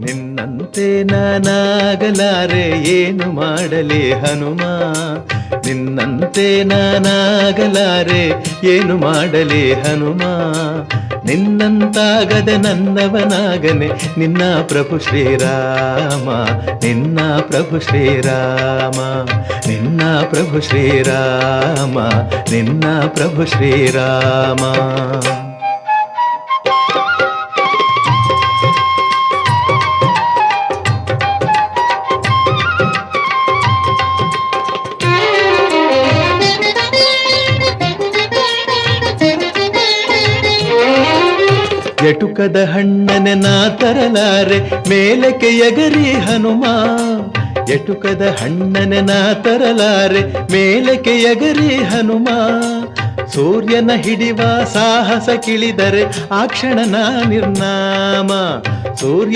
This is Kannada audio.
ನಿನ್ನಂತೆ ನಾನಾಗಲಾರೆ ಏನು ಮಾಡಲಿ ಹನುಮ, ನಿನ್ನಂತೆ ನಾನಾಗಲಾರೆ ಏನು ಮಾಡಲಿ ಹನುಮ. ನಿನ್ನಂತಾಗದೆ ನನ್ನವನಾಗನೆ ನಿನ್ನ ಪ್ರಭು ಶ್ರೀರಾಮ, ನಿನ್ನ ಪ್ರಭು ಶ್ರೀರಾಮ, ನಿನ್ನ ಪ್ರಭು ಶ್ರೀರಾಮ, ನಿನ್ನ ಪ್ರಭು ಶ್ರೀರಾಮ. ಎಟುಕದ ಹಣ್ಣನೆ ನಾ ತರಲಾರೆ ಮೇಲಕ್ಕೆ ಎಗರಿ ಹನುಮ, ಎಟುಕದ ಹಣ್ಣನೆ ನಾ ತರಲಾರೆ ಮೇಲಕ್ಕೆ ಎಗರಿ ಹನುಮ. ಸೂರ್ಯನ ಹಿಡಿವ ಸಾಹಸ ಕಿಳಿದರೆ ಆ ಕ್ಷಣ ನಾ ನಿರ್ನಾಮ, ಸೂರ್ಯ